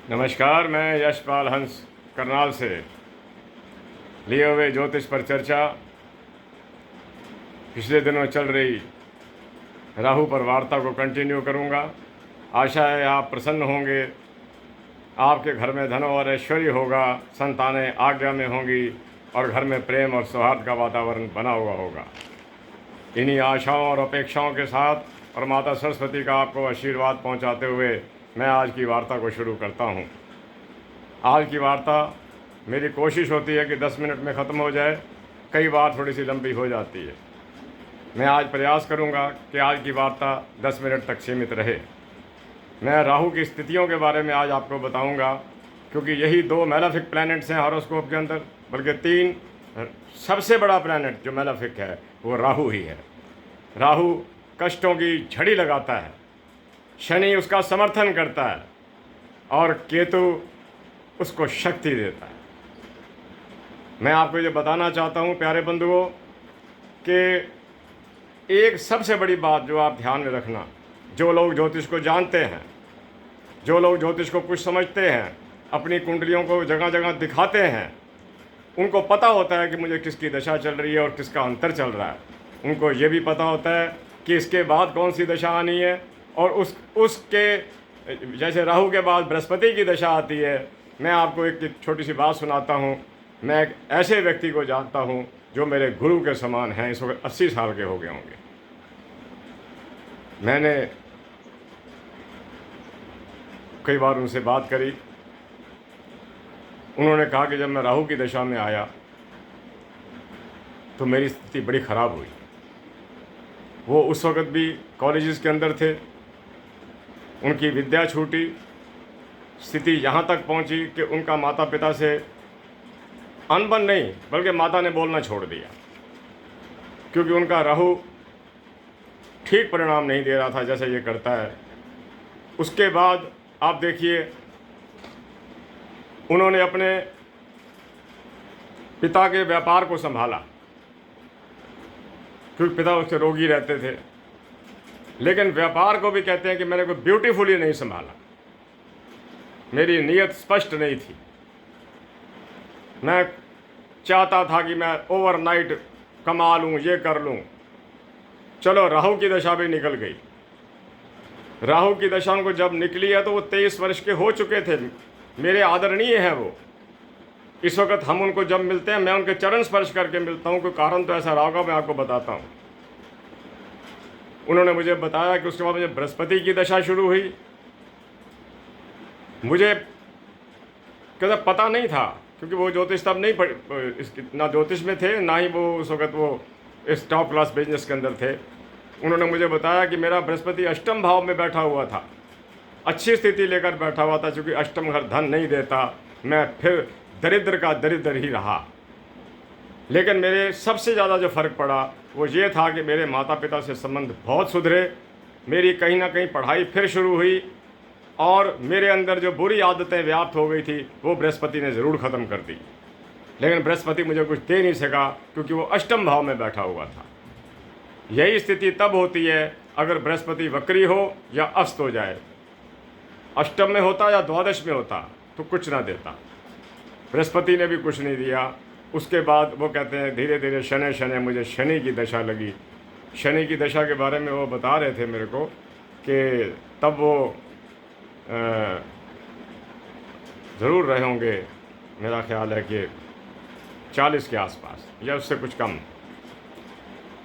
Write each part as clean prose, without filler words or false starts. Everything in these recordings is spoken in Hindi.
नमस्कार, मैं यशपाल हंस करनाल से लिए हुए ज्योतिष पर चर्चा पिछले दिनों चल रही राहु पर वार्ता को कंटिन्यू करूंगा। आशा है आप प्रसन्न होंगे, आपके घर में धन और ऐश्वर्य होगा, संतानें आज्ञा में होंगी और घर में प्रेम और सौहार्द का वातावरण बना हुआ होगा। इन्हीं आशाओं और अपेक्षाओं के साथ और माता सरस्वती का आपको आशीर्वाद पहुंचाते हुए मैं आज की वार्ता को शुरू करता हूं। आज की वार्ता मेरी कोशिश होती है कि 10 मिनट में ख़त्म हो जाए, कई बार थोड़ी सी लंबी हो जाती है। मैं आज प्रयास करूंगा कि आज की वार्ता 10 मिनट तक सीमित रहे। मैं राहु की स्थितियों के बारे में आज आपको बताऊंगा, क्योंकि यही 2 मैलेफिक प्लैनेट्स हैं हॉरोस्कोप के अंदर, बल्कि 3। सबसे बड़ा प्लैनेट जो मैलेफिक है वो राहु ही है। राहु कष्टों की झड़ी लगाता है, शनि उसका समर्थन करता है और केतु उसको शक्ति देता है। मैं आपको ये बताना चाहता हूँ प्यारे बंधुओं कि एक सबसे बड़ी बात जो आप ध्यान में रखना, जो लोग ज्योतिष को जानते हैं, जो लोग ज्योतिष को कुछ समझते हैं, अपनी कुंडलियों को जगह जगह दिखाते हैं, उनको पता होता है कि मुझे किसकी दशा चल रही है और किसका अंतर चल रहा है। उनको ये भी पता होता है कि इसके बाद कौन सी दशा आनी है, और उसके जैसे राहु के बाद बृहस्पति की दशा आती है। मैं आपको एक छोटी सी बात सुनाता हूँ। मैं एक ऐसे व्यक्ति को जानता हूँ जो मेरे गुरु के समान हैं। इस वक्त 80 साल के हो गए होंगे। मैंने कई बार उनसे बात करी। उन्होंने कहा कि जब मैं राहु की दशा में आया तो मेरी स्थिति बड़ी ख़राब हुई। वो उस वक्त भी कॉलेजेस के अंदर थे, उनकी विद्या छूटी, स्थिति यहाँ तक पहुँची कि उनका माता पिता से अनबन नहीं बल्कि माता ने बोलना छोड़ दिया, क्योंकि उनका राहु ठीक परिणाम नहीं दे रहा था जैसे ये करता है। उसके बाद आप देखिए, उन्होंने अपने पिता के व्यापार को संभाला, क्योंकि पिता उसके रोगी रहते थे, लेकिन व्यापार को भी कहते हैं कि मैंने कोई ब्यूटीफुली नहीं संभाला। मेरी नीयत स्पष्ट नहीं थी। मैं चाहता था कि मैं ओवरनाइट कमा लूँ, ये कर लूँ। चलो, राहु की दशा भी निकल गई। राहु की दशा उनको जब निकली है तो वो 23 वर्ष के हो चुके थे। मेरे आदरणीय हैं वो। इस वक्त हम उनको जब मिलते हैं, मैं उनके चरण स्पर्श करके मिलता हूँ। कोई कारण तो ऐसा रहा होगा, मैं आपको बताता हूँ। उन्होंने मुझे बताया कि उसके बाद मुझे बृहस्पति की दशा शुरू हुई। मुझे कदा पता नहीं था, क्योंकि वो ज्योतिष तब नहीं ना ज्योतिष में थे, ना ही वो उस वक्त वो इस टॉप क्लास बिजनेस के अंदर थे। उन्होंने मुझे बताया कि मेरा बृहस्पति अष्टम भाव में बैठा हुआ था, अच्छी स्थिति लेकर बैठा हुआ था। चूँकि अष्टम घर धन नहीं देता, मैं फिर दरिद्र का दरिद्र ही रहा। लेकिन मेरे सबसे ज़्यादा जो फ़र्क पड़ा वो ये था कि मेरे माता पिता से संबंध बहुत सुधरे। मेरी कहीं ना कहीं पढ़ाई फिर शुरू हुई, और मेरे अंदर जो बुरी आदतें व्याप्त हो गई थी वो बृहस्पति ने ज़रूर ख़त्म कर दी। लेकिन बृहस्पति मुझे कुछ दे नहीं सका, क्योंकि वो अष्टम भाव में बैठा हुआ था। यही स्थिति तब होती है अगर बृहस्पति वक्री हो या अस्त हो जाए। अष्टम में होता या द्वादश में होता तो कुछ ना देता। बृहस्पति ने भी कुछ नहीं दिया। उसके बाद वो कहते हैं धीरे धीरे शनि शनि मुझे शनि की दशा लगी। शनि की दशा के बारे में वो बता रहे थे मेरे को कि तब वो ज़रूर रहे होंगे, मेरा ख्याल है कि 40 के आसपास या उससे कुछ कम।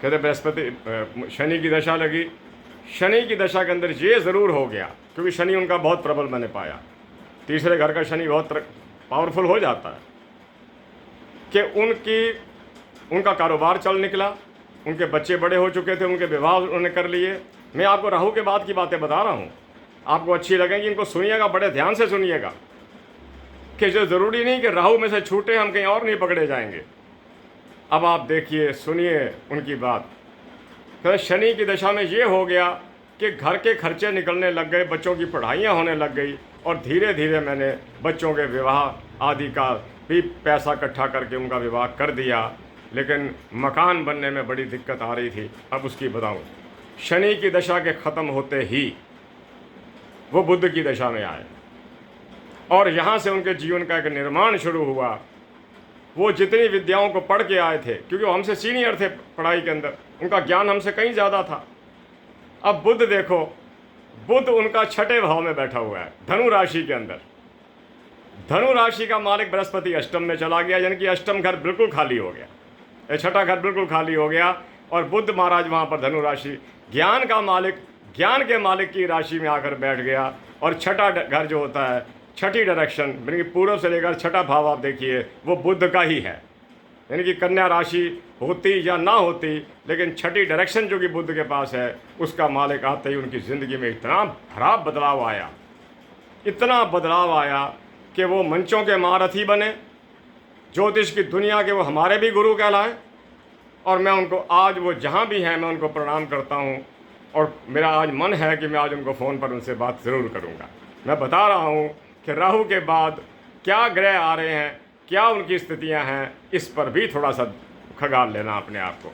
कहते बृहस्पति शनि की दशा लगी। शनि की दशा के अंदर ये ज़रूर हो गया, क्योंकि शनि उनका बहुत प्रबल मैंने पाया। तीसरे घर का शनि बहुत पावरफुल हो जाता है कि उनका कारोबार चल निकला, उनके बच्चे बड़े हो चुके थे, उनके विवाह उन्होंने कर लिए। मैं आपको राहु के बाद की बातें बता रहा हूँ, आपको अच्छी लगेंगी, इनको सुनिएगा, बड़े ध्यान से सुनिएगा, कि जो ज़रूरी नहीं कि राहु में से छूटे हम कहीं और नहीं पकड़े जाएंगे। अब आप देखिए, सुनिए उनकी बात। तो शनि की दशा में ये हो गया कि घर के खर्चे निकलने लग गए, बच्चों की पढ़ाइयाँ होने लग गई, और धीरे धीरे मैंने बच्चों के विवाह आदि का भी पैसा इकट्ठा करके उनका विवाह कर दिया। लेकिन मकान बनने में बड़ी दिक्कत आ रही थी। अब उसकी बताऊं, शनि की दशा के ख़त्म होते ही वो बुध की दशा में आए और यहाँ से उनके जीवन का एक निर्माण शुरू हुआ। वो जितनी विद्याओं को पढ़ के आए थे, क्योंकि वो हमसे सीनियर थे पढ़ाई के अंदर, उनका ज्ञान हमसे कहीं ज़्यादा था। अब बुध देखो, बुध उनका छठे भाव में बैठा हुआ है, धनु राशि के अंदर। धनु राशि का मालिक बृहस्पति अष्टम में चला गया, यानी कि अष्टम घर बिल्कुल खाली हो गया, छठा घर बिल्कुल खाली हो गया। और बुध महाराज वहाँ पर धनु राशि, ज्ञान का मालिक, ज्ञान के मालिक की राशि में आकर बैठ गया। और छठा घर जो होता है, छठी डायरेक्शन, यानी कि पूर्व से लेकर छठा भाव आप देखिए, वो बुध का ही है। यानी कि कन्या राशि होती या ना होती, लेकिन छठी डायरेक्शन जो कि बुध के पास है, उसका मालिक आते ही उनकी ज़िंदगी में इतना खराब बदलाव आया, इतना बदलाव आया कि वो मंचों के महारथी बने, ज्योतिष की दुनिया के वो हमारे भी गुरु कहलाए। और मैं उनको आज, वो जहाँ भी हैं, मैं उनको प्रणाम करता हूँ। और मेरा आज मन है कि मैं आज उनको फ़ोन पर उनसे बात ज़रूर करूँगा। मैं बता रहा हूँ कि राहु के बाद क्या ग्रह आ रहे हैं, क्या उनकी स्थितियाँ हैं, इस पर भी थोड़ा सा खगाल लेना अपने आप को।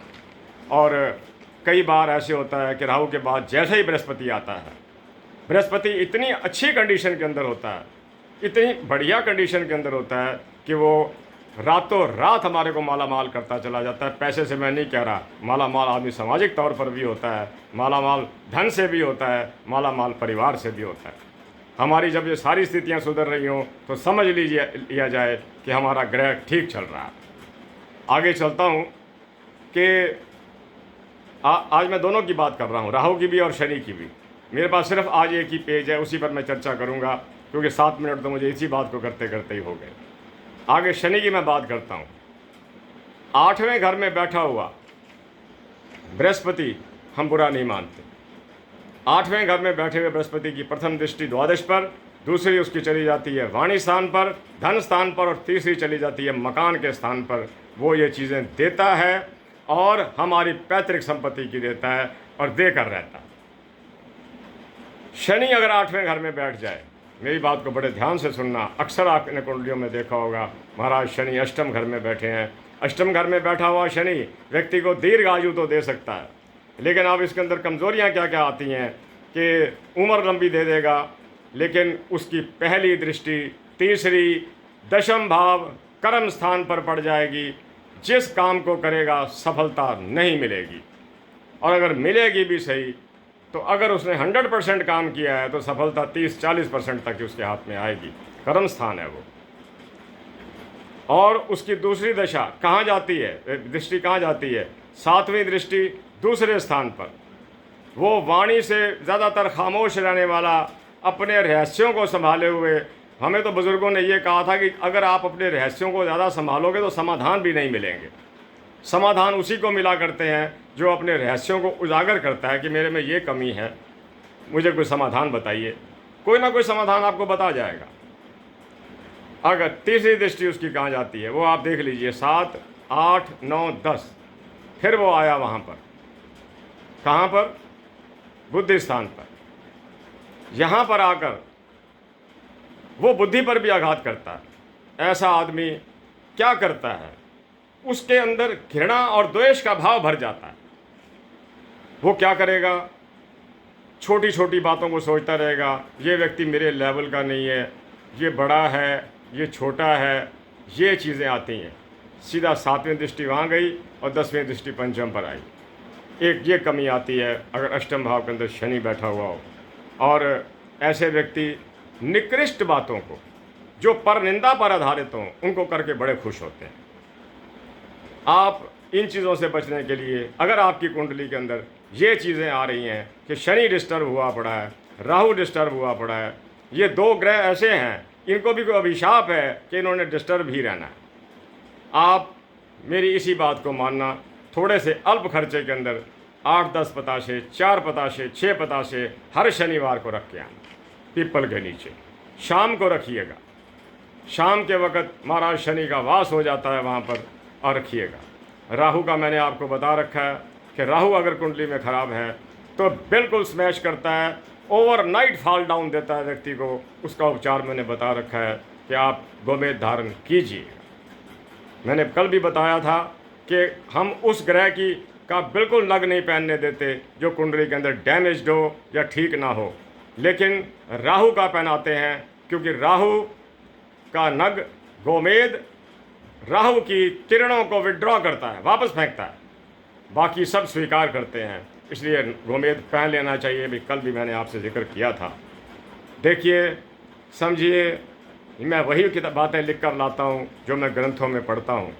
और कई बार ऐसे होता है कि राहु के बाद जैसे ही बृहस्पति आता है, बृहस्पति इतनी अच्छी कंडीशन के अंदर होता है, इतनी बढ़िया कंडीशन के अंदर होता है कि वो रातों रात हमारे को माला माल करता चला जाता है। पैसे से मैं नहीं कह रहा, माला माल आदमी सामाजिक तौर पर भी होता है, माला माल धन से भी होता है, माला माल परिवार से भी होता है। हमारी जब ये सारी स्थितियां सुधर रही हों तो समझ लिया जाए कि हमारा ग्रह ठीक चल रहा है। आगे चलता हूँ कि आज मैं दोनों की बात कर रहा हूँ, राहु की भी और शनि की भी। मेरे पास सिर्फ आज एक ही पेज है, उसी पर मैं चर्चा करूँगा, क्योंकि 7 मिनट तो मुझे इसी बात को करते करते ही हो गए। आगे शनि की मैं बात करता हूँ। 8वें घर में बैठा हुआ बृहस्पति हम बुरा नहीं मानते। 8वें घर में बैठे हुए बृहस्पति की प्रथम दृष्टि द्वादश पर, दूसरी उसकी चली जाती है वाणी स्थान पर, धन स्थान पर, और तीसरी चली जाती है मकान के स्थान पर। वो ये चीज़ें देता है और हमारी पैतृक संपत्ति की देता है और देकर रहता है। शनि अगर 8वें घर में बैठ जाए, मेरी बात को बड़े ध्यान से सुनना, अक्सर आपने कुंडलियों में देखा होगा, महाराज शनि अष्टम घर में बैठे हैं। अष्टम घर में बैठा हुआ शनि व्यक्ति को दीर्घ आयु तो दे सकता है, लेकिन अब इसके अंदर कमज़ोरियाँ क्या क्या आती हैं कि उम्र लंबी दे देगा, लेकिन उसकी पहली दृष्टि तीसरी दशम भाव कर्म स्थान पर पड़ जाएगी। जिस काम को करेगा सफलता नहीं मिलेगी, और अगर मिलेगी भी सही तो अगर उसने 100% काम किया है तो सफलता 30-40% तक उसके हाथ में आएगी। कर्म स्थान है वो। और उसकी दूसरी दशा कहाँ जाती है, दृष्टि कहाँ जाती है? 7वीं दृष्टि दूसरे स्थान पर। वो वाणी से ज़्यादातर खामोश रहने वाला, अपने रहस्यों को संभाले हुए। हमें तो बुज़ुर्गों ने ये कहा था कि अगर आप अपने रहस्यों को ज़्यादा संभालोगे तो समाधान भी नहीं मिलेंगे। समाधान उसी को मिला करते हैं जो अपने रहस्यों को उजागर करता है कि मेरे में ये कमी है, मुझे कोई समाधान बताइए। कोई ना कोई समाधान आपको बता जाएगा। अगर तीसरी दृष्टि उसकी कहाँ जाती है वो आप देख लीजिए, 7, 8, 9, 10। फिर वो आया वहाँ पर, कहाँ पर? बुद्धि स्थान पर। यहाँ पर आकर वो बुद्धि पर भी आघात करता है। ऐसा आदमी क्या करता है, उसके अंदर घृणा और द्वेष का भाव भर जाता है। वो क्या करेगा? छोटी छोटी बातों को सोचता रहेगा, ये व्यक्ति मेरे लेवल का नहीं है, ये बड़ा है, ये छोटा है, ये चीज़ें आती हैं। सीधा 7वीं दृष्टि वहाँ गई और 10वीं दृष्टि पंचम पर आई। एक ये कमी आती है अगर अष्टम भाव के अंदर शनि बैठा हुआ हो। और ऐसे व्यक्ति निकृष्ट बातों को, जो पर निंदा पर आधारित हों, उनको करके बड़े खुश होते हैं। आप इन चीज़ों से बचने के लिए, अगर आपकी कुंडली के अंदर ये चीज़ें आ रही हैं कि शनि डिस्टर्ब हुआ पड़ा है, राहु डिस्टर्ब हुआ पड़ा है, ये 2 ग्रह ऐसे हैं, इनको भी कोई अभिशाप है कि इन्होंने डिस्टर्ब ही रहना है। आप मेरी इसी बात को मानना, थोड़े से अल्प खर्चे के अंदर 8-10 पताशे, 4 पताशे, 6 पताशे हर शनिवार को रख के आना पीपल के नीचे। शाम को रखिएगा, शाम के वक़्त महाराज शनि का वास हो जाता है वहाँ पर, और रखिएगा। राहु का मैंने आपको बता रखा है कि राहु अगर कुंडली में ख़राब है तो बिल्कुल स्मैश करता है, ओवरनाइट फॉल डाउन देता है व्यक्ति को। उसका उपचार मैंने बता रखा है कि आप गोमेद धारण कीजिए। मैंने कल भी बताया था कि हम उस ग्रह की का बिल्कुल नग नहीं पहनने देते जो कुंडली के अंदर डैमेज्ड हो या ठीक ना हो, लेकिन राहु का पहनाते हैं, क्योंकि राहु का नग गोमेद राहु की किरणों को विड्रॉ करता है, वापस फेंकता है, बाकी सब स्वीकार करते हैं। इसलिए गोमेद पहन लेना चाहिए। भी कल भी मैंने आपसे जिक्र किया था। देखिए, समझिए, मैं वही किताब बातें लिख कर लाता हूँ जो मैं ग्रंथों में पढ़ता हूँ।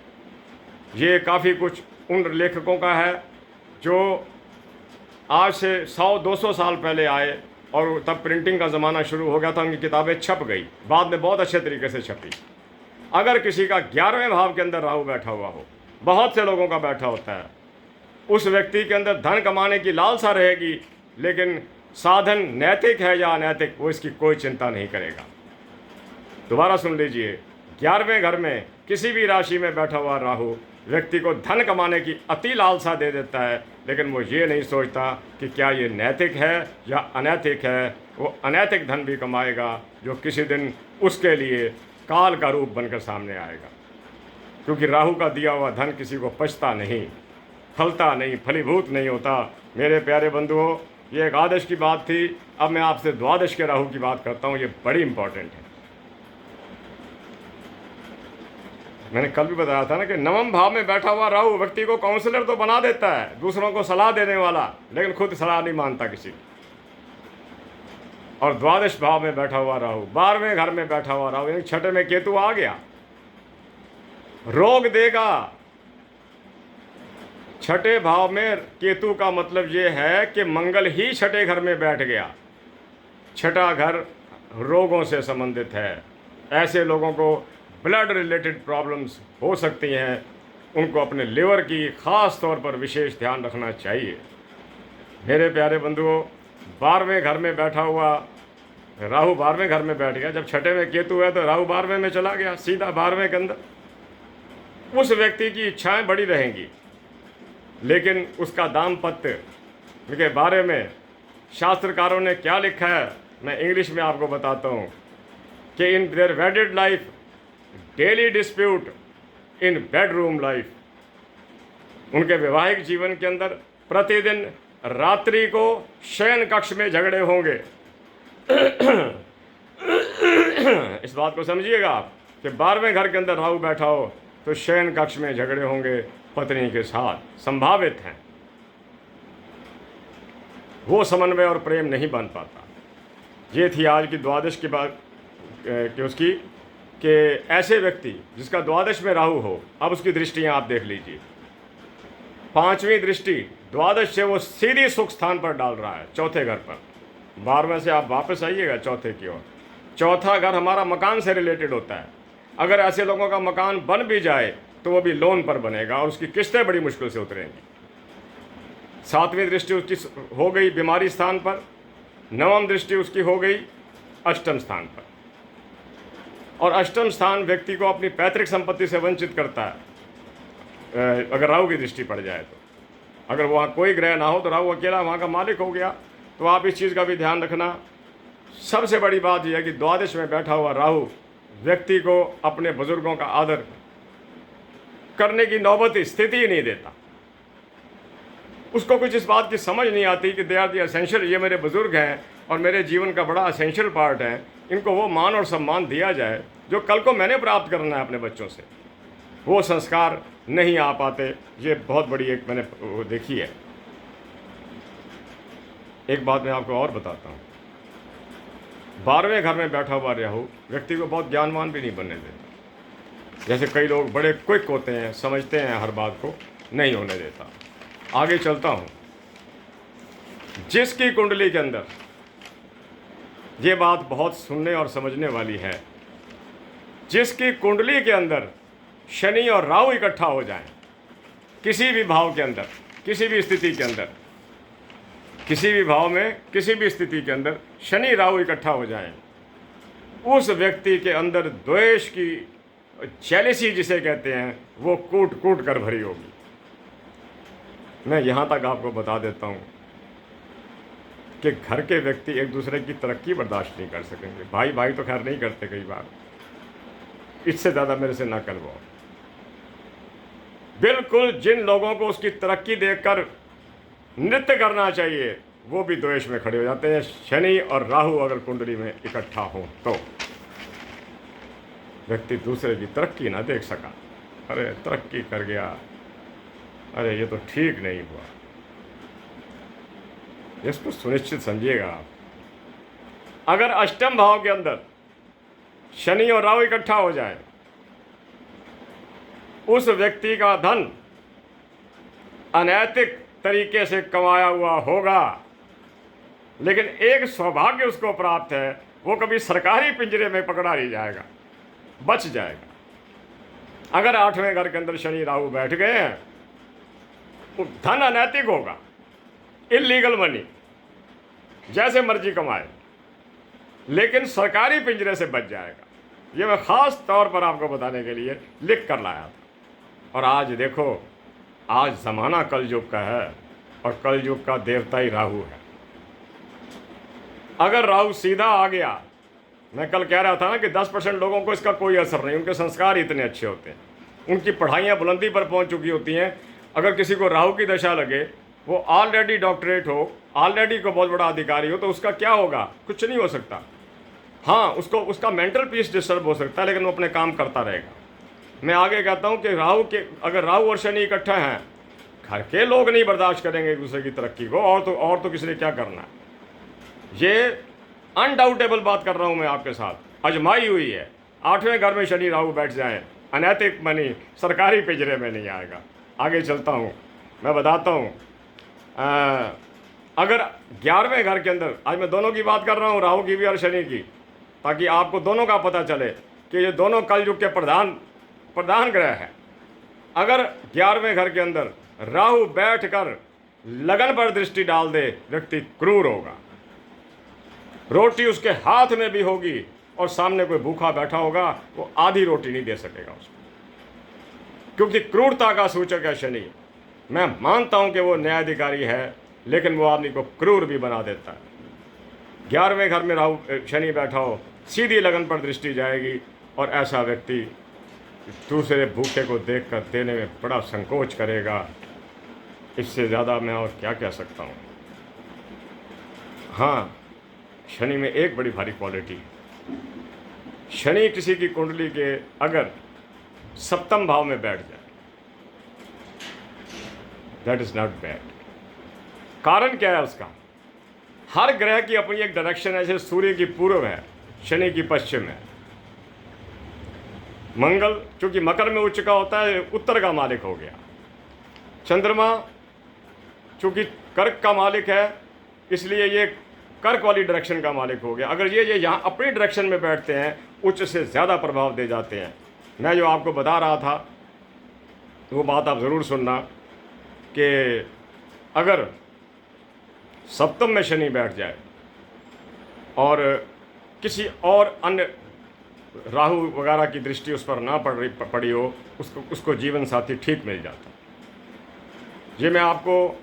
ये काफ़ी कुछ उन लेखकों का है जो आज से 100-200 साल पहले आए और तब प्रिंटिंग का ज़माना शुरू हो गया था, उनकी किताबें छप गई, बाद में बहुत अच्छे तरीके से छपी। अगर किसी का 11वें भाव के अंदर राहु बैठा हुआ हो, बहुत से लोगों का बैठा होता है, उस व्यक्ति के अंदर धन कमाने की लालसा रहेगी, लेकिन साधन नैतिक है या अनैतिक वो इसकी कोई चिंता नहीं करेगा। दोबारा सुन लीजिए, 11वें घर में किसी भी राशि में बैठा हुआ राहु व्यक्ति को धन कमाने की अति लालसा दे देता है, लेकिन वो ये नहीं सोचता कि क्या ये नैतिक है या अनैतिक है। वो अनैतिक धन भी कमाएगा जो किसी दिन उसके लिए काल का रूप बनकर सामने आएगा, क्योंकि राहु का दिया हुआ धन किसी को पचता नहीं, फलता नहीं, फलीभूत नहीं होता। मेरे प्यारे बंधुओं, ये एकादश की बात थी, अब मैं आपसे द्वादश के राहु की बात करता हूँ। ये बड़ी इंपॉर्टेंट है। मैंने कल भी बताया था ना कि 9वें भाव में बैठा हुआ राहु व्यक्ति को काउंसलर तो बना देता है, दूसरों को सलाह देने वाला, लेकिन खुद सलाह नहीं मानता किसी की। और द्वादश भाव में बैठा हुआ राहु, 12वें घर में बैठा हुआ राहु, यानी छठे में केतु आ गया, रोग देगा। छठे भाव में केतु का मतलब ये है कि मंगल ही छठे घर में बैठ गया। छठा घर रोगों से संबंधित है। ऐसे लोगों को ब्लड रिलेटेड प्रॉब्लम्स हो सकती हैं, उनको अपने लिवर की ख़ास तौर पर विशेष ध्यान रखना चाहिए। मेरे प्यारे बंधुओं, 12वें घर में बैठा हुआ राहु 12वें घर में बैठ गया। जब छठे में केतु है तो राहु 12वें में चला गया, सीधा 12वें के अंदर। उस व्यक्ति की इच्छाएं बड़ी रहेंगी, लेकिन उसका दाम्पत्य के बारे में शास्त्रकारों ने क्या लिखा है, मैं इंग्लिश में आपको बताता हूँ कि in their वेडेड life daily dispute in bedroom life. उनके वैवाहिक जीवन के अंदर प्रतिदिन रात्रि को शयन कक्ष में झगड़े होंगे। इस बात को समझिएगा आप कि 12वें घर के अंदर राहु बैठा हो तो शयन कक्ष में झगड़े होंगे पत्नी के साथ, संभावित हैं। वो समन्वय और प्रेम नहीं बन पाता। ये थी आज की द्वादश की बात कि उसकी कि ऐसे व्यक्ति जिसका द्वादश में राहु हो, अब उसकी दृष्टियां आप देख लीजिए। 5वीं दृष्टि द्वादश से वो सीधी सुख स्थान पर डाल रहा है, चौथे घर पर। 12वें से आप वापस आइएगा चौथे की ओर। चौथा घर हमारा मकान से रिलेटेड होता है। अगर ऐसे लोगों का मकान बन भी जाए तो वो भी लोन पर बनेगा और उसकी किस्तें बड़ी मुश्किल से उतरेंगी। 7वीं दृष्टि उसकी हो गई बीमारी स्थान पर। 9वीं दृष्टि उसकी हो गई अष्टम स्थान पर। और अष्टम स्थान व्यक्ति को अपनी पैतृक संपत्ति से वंचित करता है अगर राहु की दृष्टि पड़ जाए तो। अगर वहाँ कोई ग्रह ना हो तो राहु अकेला वहाँ का मालिक हो गया। तो आप इस चीज़ का भी ध्यान रखना। सबसे बड़ी बात यह है कि द्वादश में बैठा हुआ राहु व्यक्ति को अपने बुजुर्गों का आदर करने की नौबत स्थिति ही नहीं देता। उसको कुछ इस बात की समझ नहीं आती कि दे आर दी एसेंशियल, ये मेरे बुजुर्ग हैं और मेरे जीवन का बड़ा एसेंशियल पार्ट है, इनको वो मान और सम्मान दिया जाए जो कल को मैंने प्राप्त करना है अपने बच्चों से। वो संस्कार नहीं आ पाते। ये बहुत बड़ी एक मैंने वो देखी है। एक बात मैं आपको और बताता हूँ। 12वें घर में बैठा हुआ राहु व्यक्ति को बहुत ज्ञानवान भी नहीं बनने देता। जैसे कई लोग बड़े क्विक होते हैं, समझते हैं हर बात को, नहीं होने देता। आगे चलता हूँ। जिसकी कुंडली के अंदर, ये बात बहुत सुनने और समझने वाली है, जिसकी कुंडली के अंदर शनि और राहु इकट्ठा हो जाएं, किसी भी भाव के अंदर, किसी भी स्थिति के अंदर, किसी भी भाव में, किसी भी स्थिति के अंदर शनि राहु इकट्ठा हो जाएं, उस व्यक्ति के अंदर द्वेष की, जेलसी जिसे कहते हैं, वो कूट कूट कर भरी होगी। मैं यहाँ तक आपको बता देता हूँ कि घर के व्यक्ति एक दूसरे की तरक्की बर्दाश्त नहीं कर सकेंगे। भाई भाई तो खैर नहीं करते कई बार, इससे ज़्यादा मेरे से ना करवाओ। बिल्कुल जिन लोगों को उसकी तरक्की देखकर नृत्य करना चाहिए, वो भी द्वेष में खड़े हो जाते हैं। शनि और राहु अगर कुंडली में इकट्ठा हो तो व्यक्ति दूसरे की तरक्की ना देख सका, अरे तरक्की कर गया, अरे ये तो ठीक नहीं हुआ। इसको सुनिश्चित समझिएगा आप। अगर अष्टम भाव के अंदर शनि और राहु इकट्ठा हो जाए, उस व्यक्ति का धन अनैतिक तरीके से कमाया हुआ होगा, लेकिन एक सौभाग्य उसको प्राप्त है, वो कभी सरकारी पिंजरे में पकड़ा नहीं जाएगा, बच जाएगा। अगर 8वें घर के अंदर शनि राहु बैठ गए हैं, तो धन अनैतिक होगा, इलीगल मनी, जैसे मर्जी कमाए, लेकिन सरकारी पिंजरे से बच जाएगा। ये मैं ख़ास तौर पर आपको बताने के लिए लिख कर लाया था। और आज देखो, आज ज़माना कलयुग का है और कलयुग का देवता ही राहु है। अगर राहु सीधा आ गया, मैं कल कह रहा था ना कि 10% लोगों को इसका कोई असर नहीं, उनके संस्कार इतने अच्छे होते हैं, उनकी पढ़ाइयाँ बुलंदी पर पहुँच चुकी होती हैं। अगर किसी को राहु की दशा लगे, वो ऑलरेडी डॉक्टरेट हो, ऑलरेडी को बहुत बड़ा अधिकारी हो, तो उसका क्या होगा? कुछ नहीं हो सकता। हाँ, उसको उसका मेंटल पीस डिस्टर्ब हो सकता है, लेकिन वो अपने काम करता रहेगा। मैं आगे कहता हूँ कि अगर राहु और शनि इकट्ठा हैं, घर के लोग नहीं बर्दाश्त करेंगे एक दूसरे की तरक्की को, और तो किसी ने क्या करना है। ये अनडाउटेबल बात कर रहा हूँ मैं आपके साथ, आजमाई हुई है। 8वें घर में शनि राहु बैठ जाए, अनैतिक मनी सरकारी पिंजरे में नहीं आएगा। आगे चलता हूँ, मैं बताता हूँ। अगर 11वें घर के अंदर, आज मैं दोनों की बात कर रहा हूँ, राहु की भी और शनि की, ताकि आपको दोनों का पता चले कि ये दोनों कलयुग के प्रधान ग्रह हैं। अगर 11वें घर के अंदर राहु बैठकर लगन पर दृष्टि डाल दे, व्यक्ति क्रूर होगा। रोटी उसके हाथ में भी होगी और सामने कोई भूखा बैठा होगा, वो आधी रोटी नहीं दे सकेगा उसको, क्योंकि क्रूरता का सूचक है शनि। मैं मानता हूं कि वो न्यायाधिकारी है, लेकिन वो आदमी को क्रूर भी बना देता है। 11वें घर में राहु शनि बैठा हो, सीधी लगन पर दृष्टि जाएगी और ऐसा व्यक्ति दूसरे भूखे को देखकर देने में बड़ा संकोच करेगा। इससे ज़्यादा मैं और क्या कह सकता हूँ। हाँ, शनि में एक बड़ी भारी क्वालिटी है। शनि किसी की कुंडली के अगर सप्तम भाव में बैठ जाए, दैट इज नॉट बैड। कारण क्या है उसका? हर ग्रह की अपनी एक डायरेक्शन है। जैसे सूर्य की पूर्व है, शनि की पश्चिम है। मंगल चूंकि मकर में उच्च का होता है, उत्तर का मालिक हो गया। चंद्रमा चूंकि कर्क का मालिक है, इसलिए ये कर्क वाली डायरेक्शन का मालिक हो गया। अगर ये यहाँ अपनी डायरेक्शन में बैठते हैं, उच्च से ज़्यादा प्रभाव दे जाते हैं। मैं जो आपको बता रहा था वो बात आप ज़रूर सुनना कि अगर सप्तम में शनि बैठ जाए और किसी और अन्य राहु वगैरह की दृष्टि उस पर ना पड़ी हो, उसको जीवन साथी ठीक मिल जाता। ये मैं आपको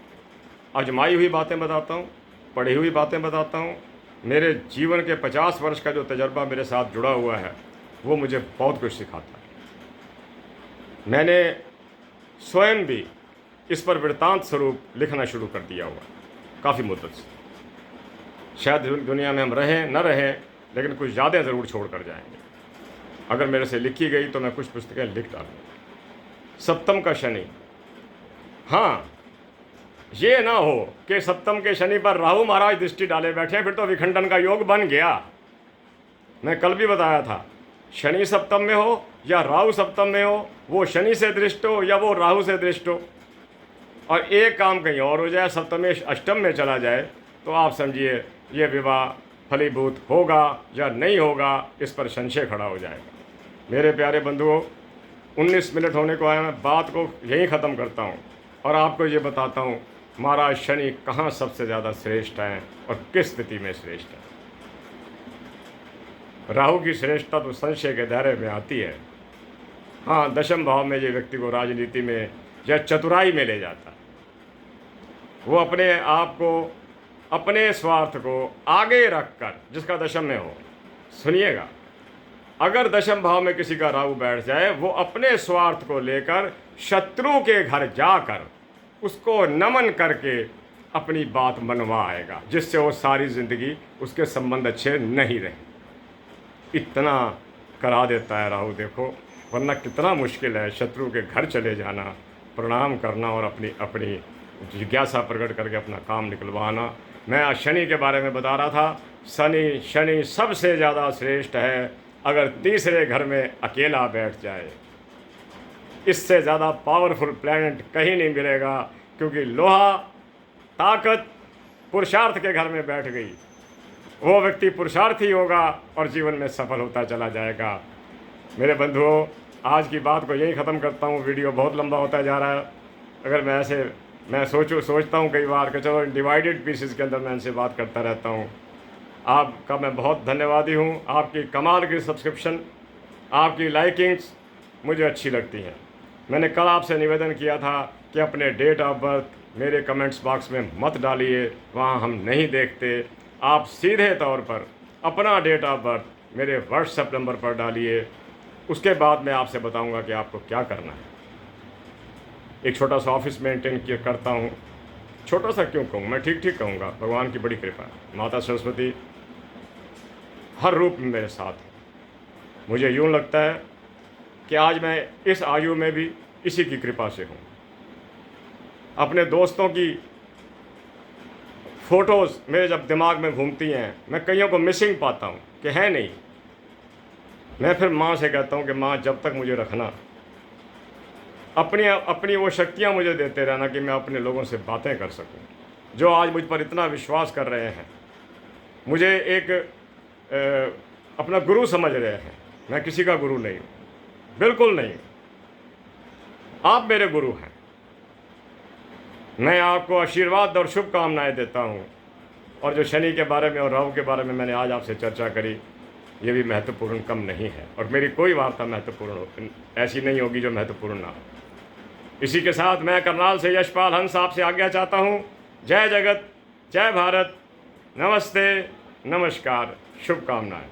आजमाई हुई बातें बताता हूँ, पढ़ी हुई बातें बताता हूँ। मेरे जीवन के 50 वर्ष का जो तजर्बा मेरे साथ जुड़ा हुआ है, वो मुझे बहुत कुछ सिखाता है। मैंने स्वयं भी इस पर वृत्तांत स्वरूप लिखना शुरू कर दिया हुआ काफ़ी मुद्दत से। शायद दुनिया में हम रहें न रहें, लेकिन कुछ ज़्यादा ज़रूर छोड़ कर जाएंगे। अगर मेरे से लिखी गई तो मैं कुछ पुस्तकें लिख डालूँगा। सप्तम का शनि, हाँ, ये ना हो कि सप्तम के शनि पर राहु महाराज दृष्टि डाले बैठे, फिर तो विखंडन का योग बन गया। मैं कल भी बताया था, शनि सप्तम में हो या राहु सप्तम में हो, वो शनि से दृष्ट हो या वो राहु से दृष्ट हो, और एक काम कहीं और हो जाए, सप्तमेश अष्टम में चला जाए, तो आप समझिए ये विवाह फलीभूत होगा या नहीं होगा, इस पर संशय खड़ा हो जाएगा। मेरे प्यारे बंधुओं, 19 मिनट होने को आया, मैं बात को यहीं ख़त्म करता हूँ और आपको ये बताता हूँ महाराज शनि कहाँ सबसे ज़्यादा श्रेष्ठ हैं और किस स्थिति में श्रेष्ठ है। राहु की श्रेष्ठता तो संशय के दायरे में आती है। हाँ, दशम भाव में ये व्यक्ति को राजनीति में या चतुराई में ले जाता है। वो अपने आप को, अपने स्वार्थ को आगे रखकर, जिसका दशम में हो, सुनिएगा, अगर दशम भाव में किसी का राहु बैठ जाए, वो अपने स्वार्थ को लेकर शत्रु के घर जाकर उसको नमन करके अपनी बात मनवा आएगा, जिससे वो सारी ज़िंदगी उसके संबंध अच्छे नहीं रहे। इतना करा देता है राहु, देखो। वरना कितना मुश्किल है शत्रु के घर चले जाना, प्रणाम करना और अपनी अपनी जिज्ञासा प्रकट करके अपना काम निकलवाना। मैं आज शनि के बारे में बता रहा था। शनि सबसे ज़्यादा श्रेष्ठ है अगर तीसरे घर में अकेला बैठ जाए। इससे ज़्यादा पावरफुल प्लैनेट कहीं नहीं मिलेगा, क्योंकि लोहा ताकत पुरुषार्थ के घर में बैठ गई। वो व्यक्ति पुरुषार्थी होगा और जीवन में सफल होता चला जाएगा। मेरे बंधुओं, आज की बात को यही ख़त्म करता हूँ। वीडियो बहुत लंबा होता जा रहा है। अगर मैं सोचता हूँ कई बार कि चलो डिवाइडेड पीसेस के अंदर मैं इनसे बात करता रहता हूँ। आपका मैं बहुत धन्यवादी हूँ। आपकी कमाल की सब्सक्रिप्शन, आपकी लाइकिंग्स मुझे अच्छी लगती हैं। मैंने कल आपसे निवेदन किया था कि अपने डेट ऑफ बर्थ मेरे कमेंट्स बॉक्स में मत डालिए, वहाँ हम नहीं देखते। आप सीधे तौर पर अपना डेट ऑफ बर्थ मेरे व्हाट्सएप नंबर पर डालिए। उसके बाद मैं आपसे बताऊंगा कि आपको क्या करना है। एक छोटा सा ऑफिस मेंटेन करता हूँ। छोटा सा क्यों कहूँ, मैं ठीक कहूँगा। भगवान की बड़ी कृपा है। माता सरस्वती हर रूप में मेरे साथ है। मुझे यूँ लगता है कि आज मैं इस आयु में भी इसी की कृपा से हूँ। अपने दोस्तों की फ़ोटोज़ मेरे जब दिमाग में घूमती हैं, मैं कईयों को मिसिंग पाता हूँ कि है नहीं। मैं फिर माँ से कहता हूँ कि माँ, जब तक मुझे रखना, अपनी वो शक्तियाँ मुझे देते रहना कि मैं अपने लोगों से बातें कर सकूँ, जो आज मुझ पर इतना विश्वास कर रहे हैं, मुझे एक अपना गुरु समझ रहे हैं। मैं किसी का गुरु नहीं हूँ, बिल्कुल नहीं। आप मेरे गुरु हैं। मैं आपको आशीर्वाद और शुभकामनाएं देता हूँ। और जो शनि के बारे में और राहु के बारे में मैंने आज आपसे चर्चा करी, ये भी महत्वपूर्ण कम नहीं है। और मेरी कोई वार्ता महत्वपूर्ण ऐसी नहीं होगी जो महत्वपूर्ण ना हो। इसी के साथ मैं करनाल से यशपाल हंस आपसे आज्ञा चाहता हूँ। जय जगत, जय भारत, नमस्ते, नमस्कार, शुभकामनाएं।